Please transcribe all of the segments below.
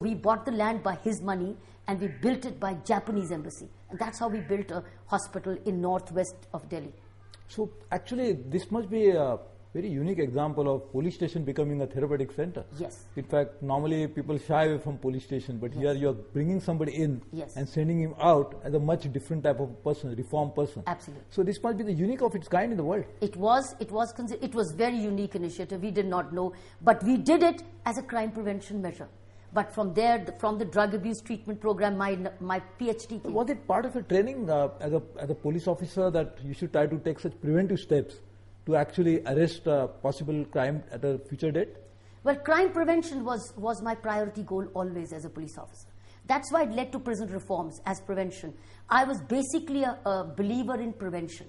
We bought the land by his money and we built it by Japanese embassy. And that's how we built a hospital in northwest of Delhi. So actually this must be a very unique example of police station becoming a therapeutic center. Yes. In fact, normally people shy away from police station, but Yes. here you are bringing somebody in Yes. and sending him out as a much different type of person, reformed person. Absolutely. So this must be the unique of its kind in the world. It was very unique initiative. We did not know, but we did it as a crime prevention measure. But from there, from the drug abuse treatment program, my PhD came. Was it part of your training as a police officer that you should try to take such preventive steps to actually arrest possible crime at a future date? Well, crime prevention was my priority goal always as a police officer. That's why it led to prison reforms as prevention. I was basically a believer in prevention,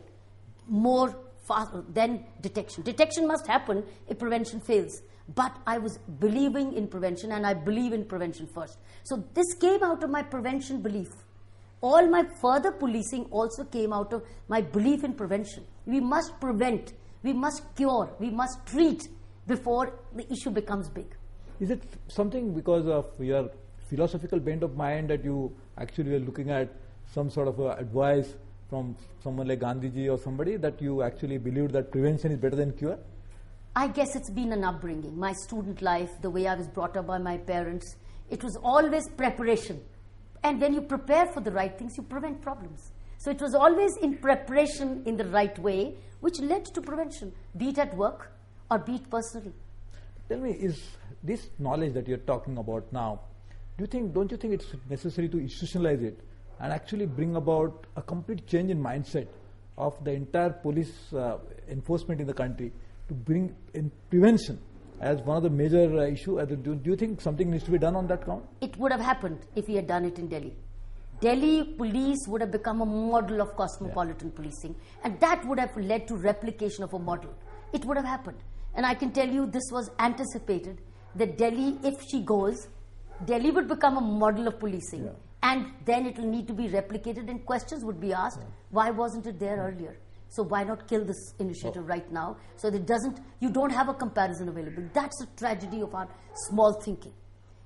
more faster than detection. Detection must happen if prevention fails. But I was believing in prevention, and I believe in prevention first. So this came out of my prevention belief. All my further policing also came out of my belief in prevention. We must prevent, we must cure, we must treat before the issue becomes big. Is it something because of your philosophical bent of mind that you actually were looking at some sort of advice from someone like Gandhiji or somebody that you actually believed that prevention is better than cure? I guess it's been an upbringing, my student life, the way I was brought up by my parents. It was always preparation. And when you prepare for the right things, you prevent problems. So it was always in preparation in the right way, which led to prevention, be it at work or be it personally. Tell me, is this knowledge that you're talking about now, don't you think it's necessary to institutionalize it and actually bring about a complete change in mindset of the entire police enforcement in the country, to bring in prevention as one of the major issues? Do you think something needs to be done on that count? It would have happened if we had done it in Delhi. Delhi police would have become a model of cosmopolitan policing, and that would have led to replication of a model. It would have happened. And I can tell you this was anticipated, that Delhi, if she goes, Delhi would become a model of policing, and then it will need to be replicated, and questions would be asked, why wasn't it there earlier? So why not kill this initiative right now, so that you don't have a comparison available. That's a tragedy of our small thinking.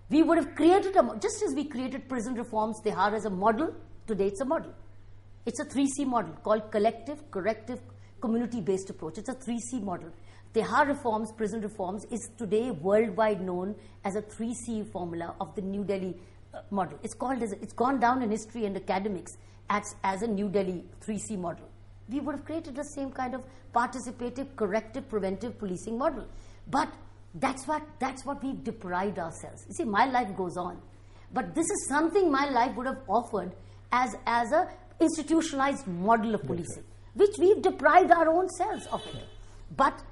We would have created just as we created prison reforms, Tihar as a model, today it's a model. It's a 3C model called collective, corrective, community-based approach. It's a 3C model. Tihar reforms, prison reforms, is today worldwide known as a 3C formula of the New Delhi model. It's gone down in history and academics as a New Delhi 3C model. We would have created the same kind of participative, corrective, preventive policing model. But that's what we've deprived ourselves. You see, my life goes on. But this is something my life would have offered as a institutionalized model of policing, which we've deprived our own selves of it. But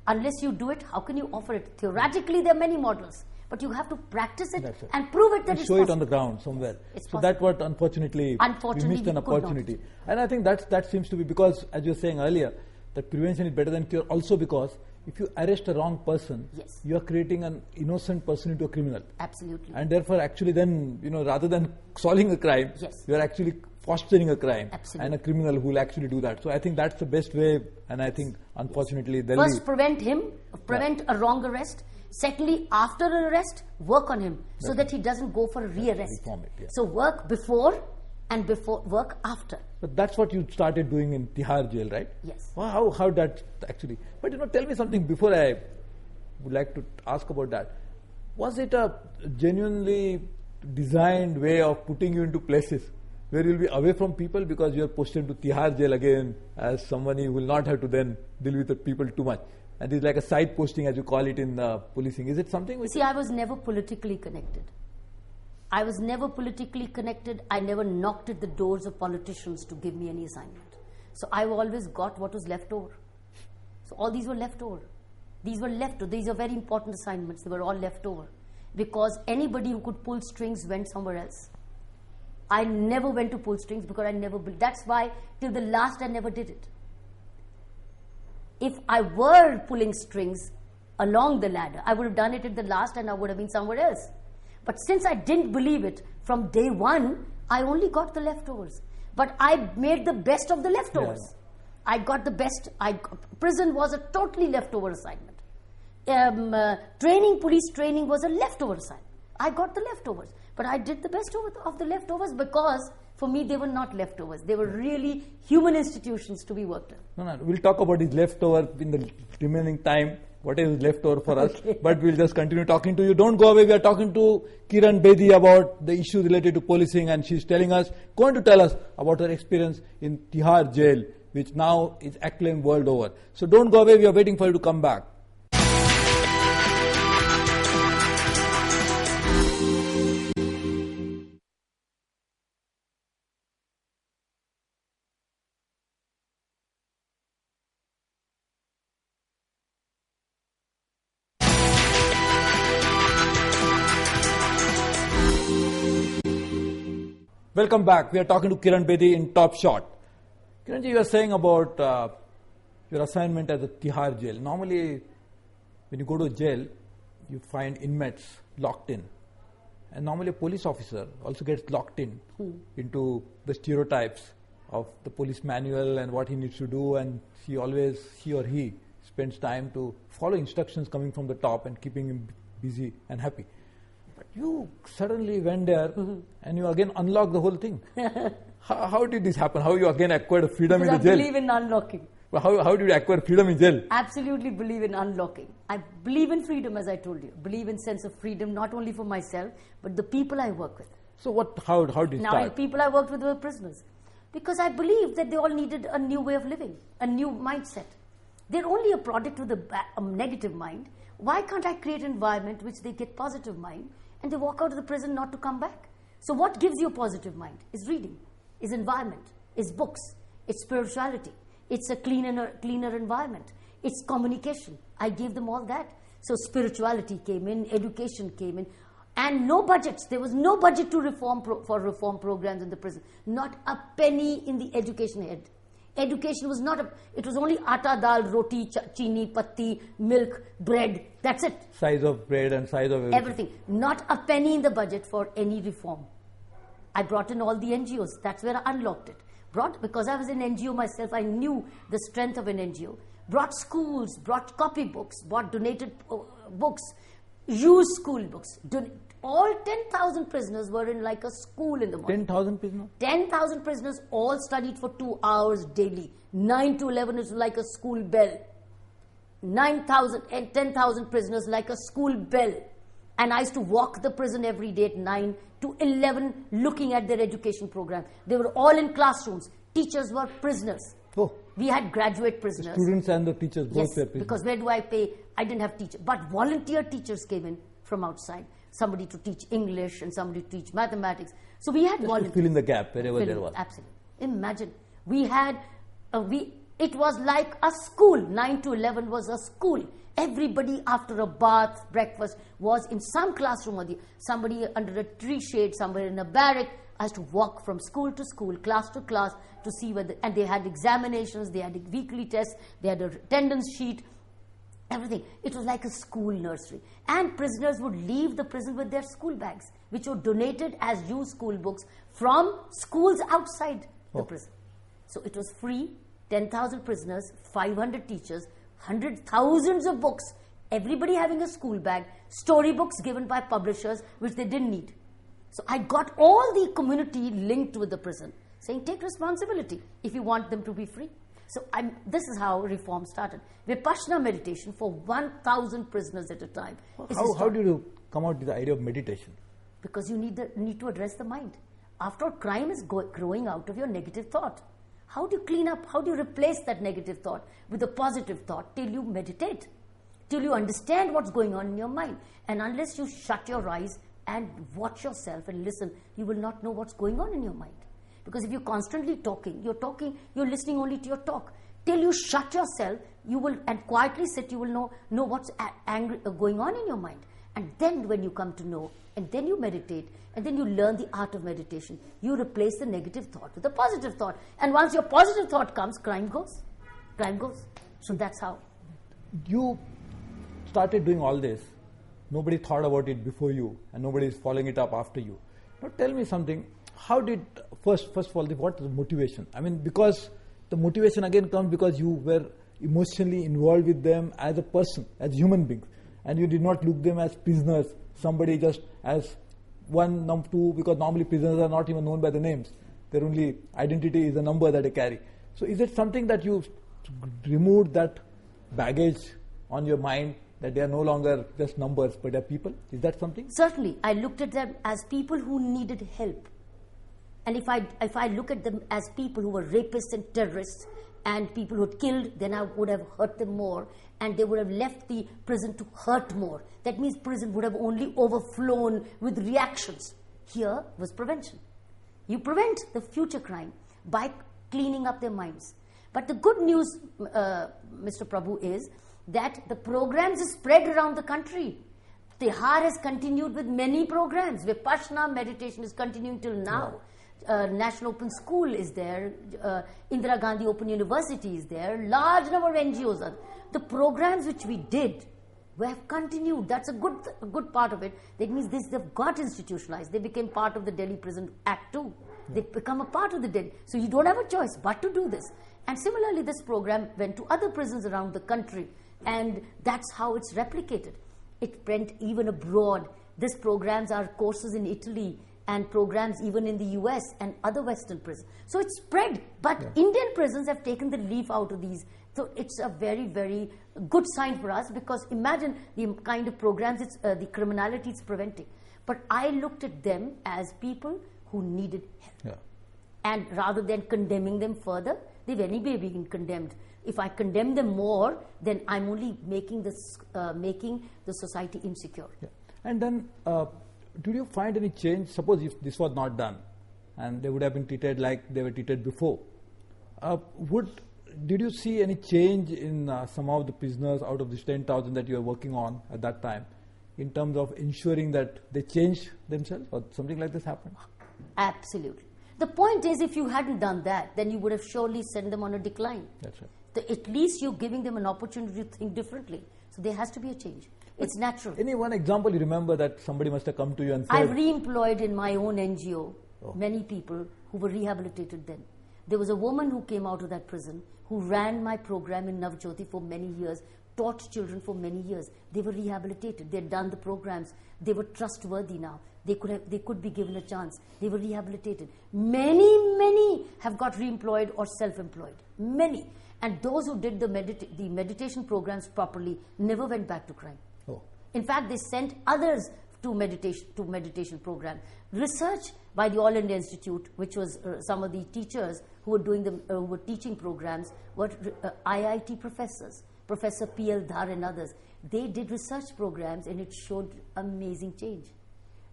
unless you do it, how can you offer it? Theoretically, there are many models. But you have to practice it and prove it that it's possible. Show it on the ground somewhere. So that's what unfortunately we missed an opportunity. And I think that seems to be because, as you were saying earlier, that prevention is better than cure, also because if you arrest a wrong person, you are creating an innocent person into a criminal. Absolutely. And therefore actually then, rather than solving a crime, you are actually fostering a crime and a criminal who will actually do that. So I think that's the best way, and I think unfortunately Delhi... First, prevent a wrong arrest. Secondly, after an arrest, work on him so that he doesn't go for a re-arrest. So work before and work after. But that's what you started doing in Tihar jail, right? Yes. Well, how that actually... But tell me something before I would like to ask about that. Was it a genuinely designed way of putting you into places where you'll be away from people because you're posted to Tihar jail again as somebody who will not have to then deal with the people too much? And it's like a side posting, as you call it in policing. Is it something which... See, I was never politically connected. I never knocked at the doors of politicians to give me any assignment. So I always got what was left over. So all these were left over. These are very important assignments. They were all left over. Because anybody who could pull strings went somewhere else. I never went to pull strings because that's why till the last I never did it. If I were pulling strings along the ladder, I would have done it at the last and I would have been somewhere else. But since I didn't believe it from day one, I only got the leftovers. But I made the best of the leftovers. I got the best. Prison was a totally leftover assignment. Police training was a leftover assignment. I got the leftovers. But I did the best of the leftovers because for me they were not leftovers. They were really human institutions to be worked on. No, we'll talk about his leftover in the remaining time. What is left over for us, but we'll just continue talking to you. Don't go away. We are talking to Kiran Bedi about the issue related to policing, and she's going to tell us about her experience in Tihar jail, which now is acclaimed world over. So don't go away. We are waiting for you to come back. Welcome back. We are talking to Kiran Bedi in Top Shot. Kiranji, you are saying about your assignment at the Tihar jail. Normally, when you go to jail, you find inmates locked in. And normally a police officer also gets locked in into the stereotypes of the police manual and what he needs to do, and he or he spends time to follow instructions coming from the top and keeping him busy and happy. You suddenly went there and you again unlocked the whole thing. How did this happen? How you again acquired freedom in the jail? I believe in unlocking. Well, how did you acquire freedom in jail? Absolutely believe in unlocking. I believe in freedom, as I told you. Believe in sense of freedom, not only for myself, but the people I work with. So how did it now, start? Now, people I worked with were prisoners. Because I believed that they all needed a new way of living, a new mindset. They're only a product with a negative mind. Why can't I create an environment which they get positive mind and they walk out of the prison not to come back? So what gives you a positive mind? Is reading, is environment, is books, it's spirituality, it's a cleaner environment, it's communication. I gave them all that. So spirituality came in, education came in, and no budgets. There was no budget to reform programs in the prison. Not a penny in the education head. Education was it was only atta, dal, roti, chini, patti, milk, bread. That's it. Size of bread and size of everything. Not a penny in the budget for any reform. I brought in all the NGOs. That's where I unlocked it. Because I was an NGO myself, I knew the strength of an NGO. Brought schools, brought copybooks, bought donated books, used school books. All 10,000 prisoners were in like a school in the morning. 10,000 prisoners? 10,000 prisoners all studied for 2 hours daily. 9 to 11 is like a school bell. 9,000 and 10,000 prisoners like a school bell. And I used to walk the prison every day at 9 to 11 looking at their education program. They were all in classrooms. Teachers were prisoners. Oh. We had graduate prisoners. The students and the teachers both were prisoners. Because where do I pay? I didn't have teachers. But volunteer teachers came in from outside. Somebody to teach English and somebody to teach mathematics. So we had volunteers. To fill in the gap wherever there was. Absolutely. Imagine. We had, it was like a school. 9 to 11 was a school. Everybody after a bath, breakfast, was in some classroom or somebody under a tree shade, somewhere in a barrack. I had to walk from school to school, class to class to see whether, and they had examinations, they had weekly tests, they had a attendance sheet, everything. It was like a school nursery. And prisoners would leave the prison with their school bags, which were donated as used school books from schools outside the prison. So it was free, 10,000 prisoners, 500 teachers, thousands of books, everybody having a school bag, storybooks given by publishers which they didn't need. So I got all the community linked with the prison, saying take responsibility if you want them to be free. So this is how reform started. Vipassana meditation for 1,000 prisoners at a time. How did you come out with the idea of meditation? Because you need to address the mind. After all, crime is growing out of your negative thought. How do you clean up? How do you replace that negative thought with a positive thought till you meditate? Till you understand what's going on in your mind. And unless you shut your eyes and watch yourself and listen, you will not know what's going on in your mind. Because if you're constantly talking, you're listening only to your talk. Till you shut yourself, you will, and quietly sit, you will know what's going on in your mind. And then when you come to know, and then you meditate, and then you learn the art of meditation, you replace the negative thought with a positive thought. And once your positive thought comes, crime goes. Crime goes. So that's how. You started doing all this. Nobody thought about it before you, and nobody is following it up after you. Now tell me something. How did, first of all, what is the motivation? I mean, because the motivation again comes because you were emotionally involved with them as a person, as human beings. and you did not look them as prisoners, somebody just as one, two, because normally prisoners are not even known by the names. Their only identity is a number that they carry. So is it something that you removed that baggage on your mind, that they are no longer just numbers, but they are people? Is that something? Certainly. I looked at them as people who needed help. And if I look at them as people who were rapists and terrorists and people who had killed, then I would have hurt them more, and they would have left the prison to hurt more. That means prison would have only overflown with reactions. Here was prevention. You prevent the future crime by cleaning up their minds. But the good news, Mr. Prabhu, is that the programs are spread around the country. Tihar has continued with many programs. Vipassana meditation is continuing till now. National Open School is there. Indira Gandhi Open University is there. Large number of NGOs are. The programs which we did, we have continued. That's a good part of it. That means they've got institutionalized. They became part of the Delhi Prison Act too. They become a part of the Delhi. So you don't have a choice but to do this. And similarly, this program went to other prisons around the country, and that's how it's replicated. It went even abroad. These programs are courses in Italy and programs even in the US and other Western prisons. So it's spread, but Indian prisons have taken the leaf out of these. So it's a very, very good sign for us, because imagine the kind of programs, the criminality it's preventing. But I looked at them as people who needed help. Yeah. And rather than condemning them further, they've anyway been condemned. If I condemn them more, then I'm only making the society insecure. Yeah. And then, did you find any change? Suppose if this was not done, and they would have been treated like they were treated before, did you see any change in some of the prisoners out of this 10,000 that you were working on at that time, in terms of ensuring that they change themselves, or something like this happened? Absolutely. The point is, if you hadn't done that, then you would have surely sent them on a decline. That's right. At least you're giving them an opportunity to think differently. So there has to be a change. It's natural. Any one example you remember that somebody must have come to you and said? I've re-employed in my own NGO many people who were rehabilitated then. There was a woman who came out of that prison who ran my program in Navjyoti for many years, taught children for many years. They were rehabilitated. They'd done the programs. They were trustworthy now. They could be given a chance. They were rehabilitated. Many have got re-employed or self-employed. Many. And those who did the meditation programs properly never went back to crime. Oh. In fact, they sent others to meditation program. Research by the All India Institute, which was some of the teachers who were were teaching programs, were IIT professors, Professor P.L. Dhar and others. They did research programs, and it showed amazing change.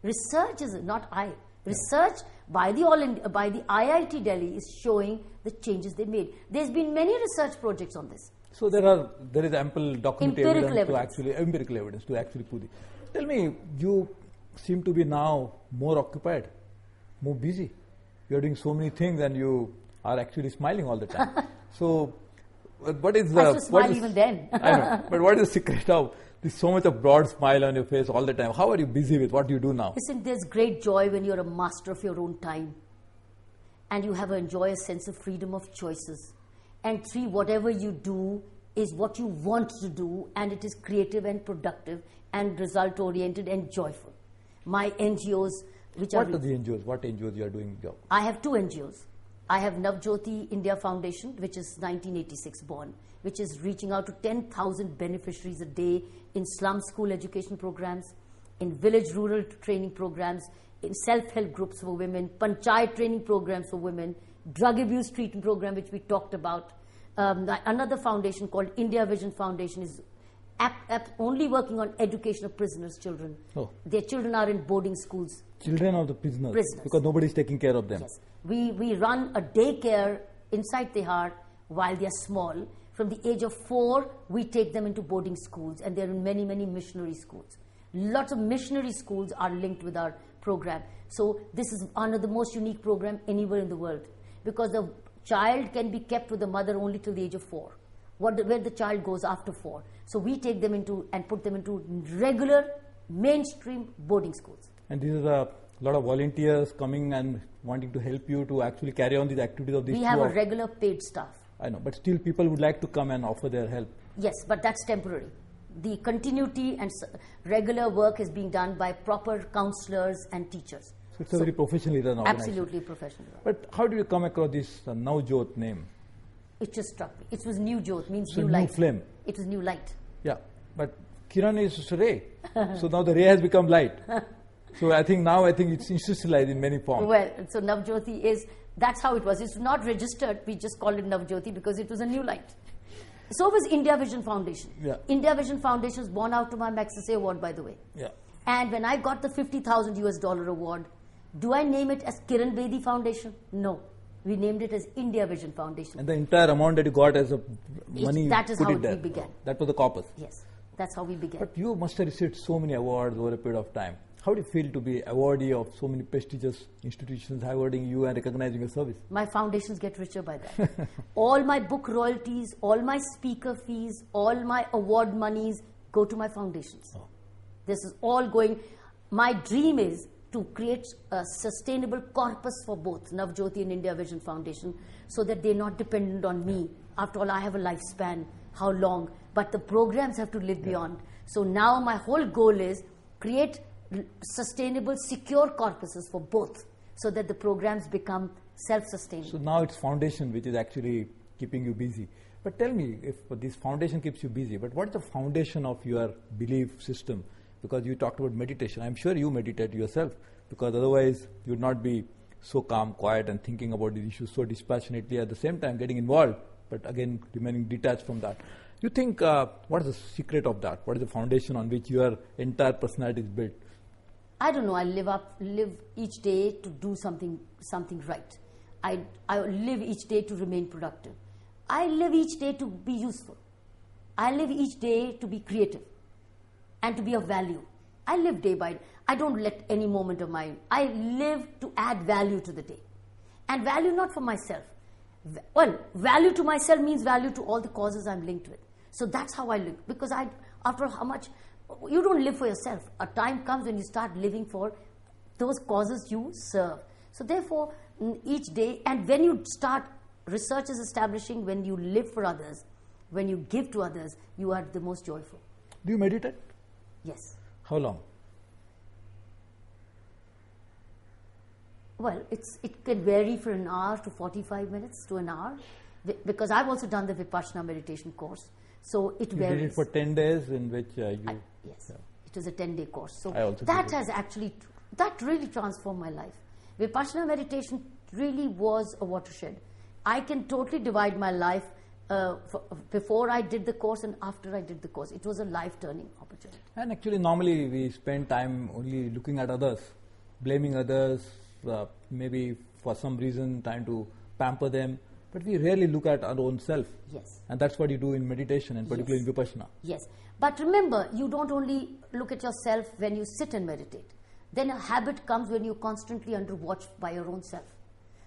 Research is not I. Research by the IIT Delhi is showing the changes they made. There's been many research projects on this. So there is ample documented empirical evidence to actually prove it. Tell me, you seem to be now more occupied, more busy. You are doing so many things, and you are actually smiling all the time. So, what is the? I used to smile even then. I know, but what is the secret of this so much of broad smile on your face all the time? How are you busy with? What do you do now? Listen, there's great joy when you're a master of your own time, and you enjoy a sense of freedom of choices. And three, whatever you do is what you want to do, and it is creative and productive and result-oriented and joyful. My NGOs, What are the NGOs? What NGOs you are doing job? I have two NGOs. I have Navjyoti India Foundation, which is 1986 born, which is reaching out to 10,000 beneficiaries a day in slum school education programs, in village rural training programs, in self-help groups for women, panchayat training programs for women, drug abuse treatment program, which we talked about. Another foundation called India Vision Foundation is only working on education of prisoners' children. Oh. Their children are in boarding schools. Children of the prisoners. Because nobody is taking care of them. Yes. We run a daycare inside Tihar while they are small. From the age of 4, we take them into boarding schools, and they're in many missionary schools. Lots of missionary schools are linked with our program. So this is one of the most unique programs anywhere in the world, because the child can be kept with the mother only till the age of 4. Where the child goes after 4. So we take them into and put them into regular mainstream boarding schools. And these are a lot of volunteers coming and wanting to help you to actually carry on these activities of these. We have a regular paid staff. I know, but still people would like to come and offer their help. Yes, but that's temporary. the continuity and regular work is being done by proper counselors and teachers. So it's a very professionally run organization. Absolutely professional. But how do you come across this Navjot name? It just struck me. It was New Jyot, means So new new light. flame. It was new light. Yeah, but Kiran is ray. So now the ray has become light. So I think it's institutionalized in many forms. Well, so Navjyoti is, that's how it was. It's not registered. We just called it Navjyoti because it was a new light. So was India Vision Foundation. Yeah. India Vision Foundation was born out of my Magsaysay award, by the way. Yeah. And when I got the $50,000 award, do I name it as Kiran Bedi Foundation? No. We named it as India Vision Foundation. And the entire amount that you got as a money, that is put how it there. we began. That was the corpus. Yes, that's how we began. But you must have received so many awards over a period of time. How do you feel to be awardee of so many prestigious institutions awarding you and recognizing your service? My foundations get richer by that. All my book royalties, all my speaker fees, all my award monies go to my foundations. Oh. This is all going. My dream is to create a sustainable corpus for both Navjyoti and India Vision Foundation so that they're not dependent on me. After all, I have a lifespan. How long? But the programs have to live beyond. So now my whole goal is create sustainable, secure corpuses for both so that the programs become self-sustaining. So now it's foundation which is actually keeping you busy. But tell me, if this foundation keeps you busy, but what is the foundation of your belief system? Because you talked about meditation. I'm sure you meditate yourself, because otherwise you would not be so calm, quiet, and thinking about the issues so dispassionately, at the same time getting involved, but again remaining detached from that. You think, what is the secret of that? What is the foundation on which your entire personality is built? I don't know. I live each day to do something right. I live each day to remain productive. I live each day to be useful. I live each day to be creative and to be of value. I live day by day. I don't let any moment of mine. I live to add value to the day. And value not for myself. Well, value to myself means value to all the causes I'm linked with. So that's how I live. Because after how much, you don't live for yourself. A time comes when you start living for those causes you serve. So therefore, each day, and when you start, research is establishing, when you live for others, when you give to others, you are the most joyful. Do you meditate? Yes. How long? Well, it can vary from an hour to 45 minutes to an hour, because I've also done the Vipassana meditation course. So it You varies. did it for 10 days in which Yes. Yeah. It was a 10-day course. So I also that did it. has actually, that really transformed my life. Vipassana meditation really was a watershed. I can totally divide my life before I did the course and after I did the course. It was a life-turning opportunity. And actually, normally we spend time only looking at others, blaming others, maybe for some reason trying to pamper them, but we rarely look at our own self. Yes. And that's what you do in meditation, and particularly in Vipassana. Yes. But remember, you don't only look at yourself when you sit and meditate. Then a habit comes when you're constantly under watch by your own self.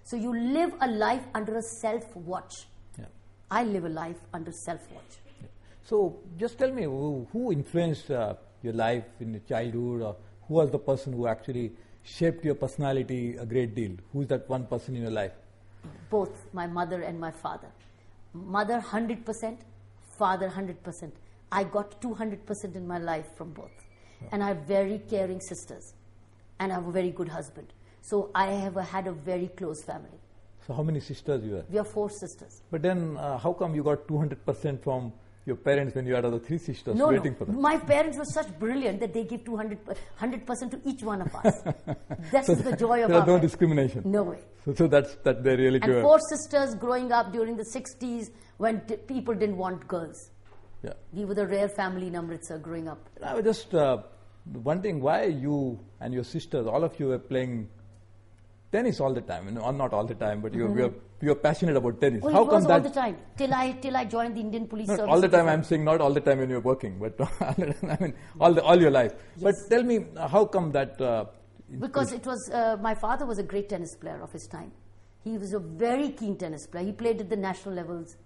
So you live a life under a self-watch. Yeah. I live a life under self-watch. Yeah. So just tell me, who influenced your life in your childhood, or who was the person who actually shaped your personality a great deal? Who is that one person in your life? Both my mother and my father. Mother 100%, father 100%. I got 200% in my life from both. Yeah. And I have very caring sisters. And I have a very good husband. So I have had a very close family. So how many sisters you have? We are 4 sisters. But then how come you got 200% from your parents when you had other 3 sisters waiting for them? My parents were such brilliant that they give 100% to each one of us. This is the joy of there our are no family. discrimination. No way. So that they really And give. 4 sisters growing up during the 60s when people didn't want girls. Yeah. We were the rare family in Amritsar growing up. I was just wondering why you and your sisters, all of you, were playing tennis all the time. Not all the time, but you are passionate about tennis. Well, How it was come all that? the time till I joined the Indian Police Not Service. all the time. I'm saying not all the time when you're working, but I mean all your life. Yes. But tell me, how come that? Because it was my father was a great tennis player of his time. He was a very keen tennis player. He played at the national levels.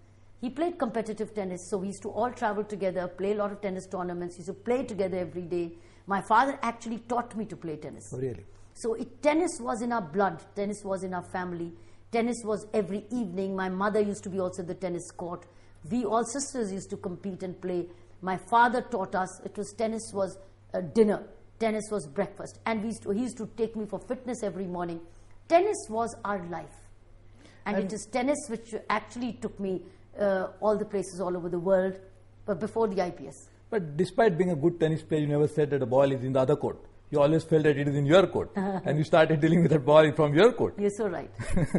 He played competitive tennis, so we used to all travel together, play a lot of tennis tournaments. We used to play together every day. My father actually taught me to play tennis. Oh, really? So tennis was in our blood. Tennis was in our family. Tennis was every evening. My mother used to be also at the tennis court. We all sisters used to compete and play. My father taught us, tennis was dinner, tennis was breakfast, and he used to take me for fitness every morning. Tennis was our life. And it is tennis which actually took me all the places all over the world, but before the IPS. But despite being a good tennis player, you never said that the ball is in the other court. You always felt that it is in your court. And you started dealing with that ball from your court. You're so right.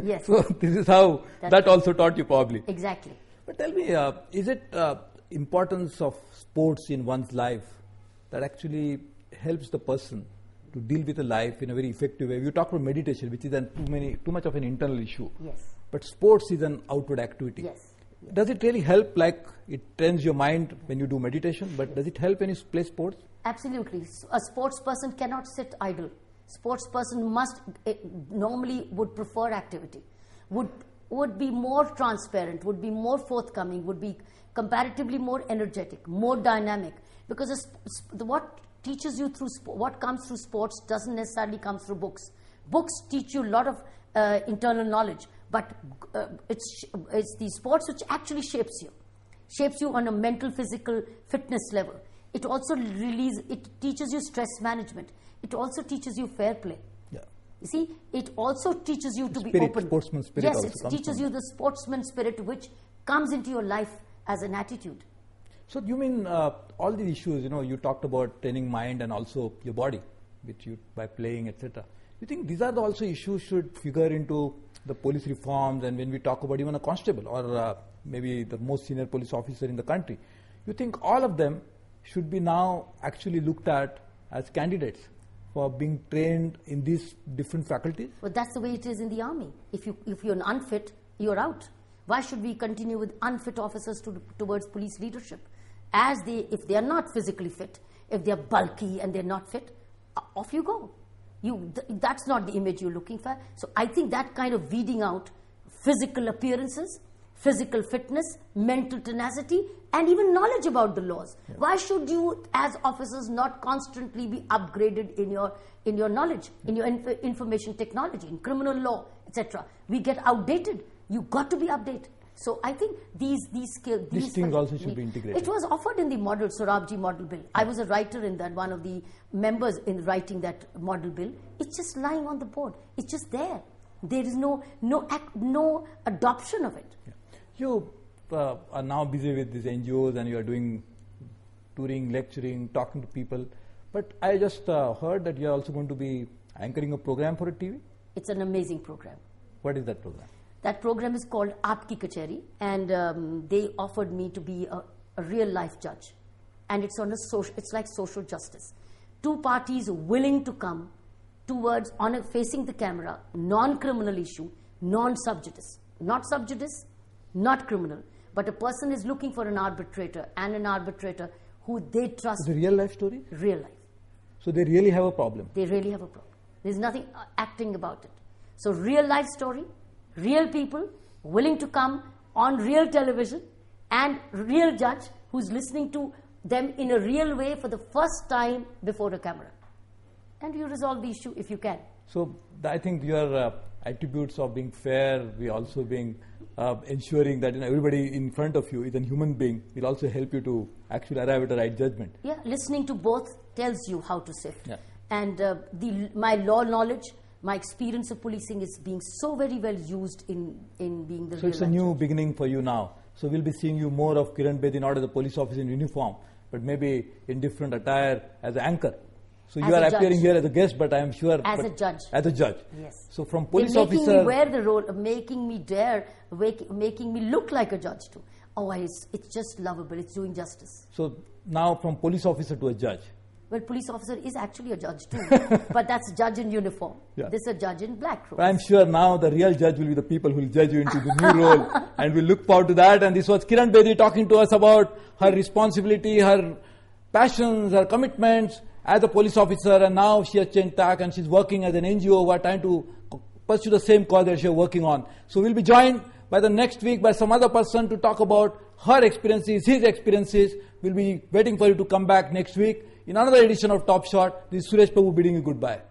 Yes. So this is how that also taught you probably. Exactly. But tell me, is it importance of sports in one's life that actually helps the person to deal with a life in a very effective way? You talk about meditation, which is too much of an internal issue. Yes. But sports is an outward activity. Yes. Does it really help, like it trains your mind when you do meditation, but does it help when you play sports? Absolutely. A sports person cannot sit idle. Sports person normally would prefer activity, would be more transparent, would be more forthcoming, would be comparatively more energetic, more dynamic, because what teaches you what comes through sports doesn't necessarily come through books. Books teach you a lot of internal knowledge, but it's the sports which actually shapes you on a mental, physical fitness level. It also teaches you stress management. It also teaches you fair play. Yeah. You see, it also teaches you to spirit, be open. Sportsman spirit. Yes, also it teaches you the sportsman spirit which comes into your life as an attitude. So you mean all these issues, you talked about training mind and also your body, by playing, etc. You think these are also issues should figure into the police reforms, and when we talk about even a constable or maybe the most senior police officer in the country, you think all of them should be now actually looked at as candidates for being trained in these different faculties? But that's the way it is in the army. If you're unfit, you're out. Why should we continue with unfit officers towards police leadership? If they are not physically fit, if they are bulky and they're not fit, off you go. That's not the image you're looking for. So I think that kind of weeding out physical appearances, physical fitness, mental tenacity, and even knowledge about the laws. Yeah. Why should you, as officers, not constantly be upgraded in your knowledge, in your information technology, in criminal law, etc.? We get outdated. You got to be updated. So I think these skills... These things also should be integrated. It was offered in the Sorabji model bill. I was a writer in that, one of the members in writing that model bill. It's just lying on the board. It's just there. There is no adoption of it. Yeah. You are now busy with these NGOs and you are doing touring, lecturing, talking to people. But I just heard that you are also going to be anchoring a program for a TV? It's an amazing program. What is that program? That program is called Aapki Kacheri, and they offered me to be a real life judge. And it's it's like social justice. Two parties willing to come towards facing the camera, non-criminal issue, non-sub judice. Not sub judice, not criminal. But a person is looking for an arbitrator who they trust. Is it a real life story? Real life. So they really have a problem? They really have a problem. There's nothing acting about it. So real life story, real people willing to come on real television, and real judge who's listening to them in a real way for the first time before a camera. And you resolve the issue if you can. So I think your attributes of being fair, we also being ensuring that everybody in front of you is a human being, will also help you to actually arrive at the right judgment. Yeah, listening to both tells you how to sift. Yeah. And my law knowledge, my experience of policing is being so very well used in being the So it's a new beginning for you now. So we'll be seeing you more of Kiran Bedi, not as a police officer in uniform, but maybe in different attire as an anchor. So you are appearing here as a guest, but I am sure... As a judge. As a judge. Yes. So from police making officer... Making me wear the role, making me dare, making me look like a judge too. Oh, it's just lovable. It's doing justice. So now from police officer to a judge. Well, police officer is actually a judge too, but that's judge in uniform. Yeah. This is a judge in black robes. But I'm sure now the real judge will be the people who will judge you into the new role, and we'll look forward to that. And this was Kiran Bedi talking to us about her responsibility, her passions, her commitments as a police officer, and now she has changed tack and she's working as an NGO who are trying to pursue the same cause that she's working on. So we'll be joined by the next week by some other person to talk about her experiences, his experiences. We'll be waiting for you to come back next week in another edition of Top Shot. This is Suresh Prabhu bidding you goodbye.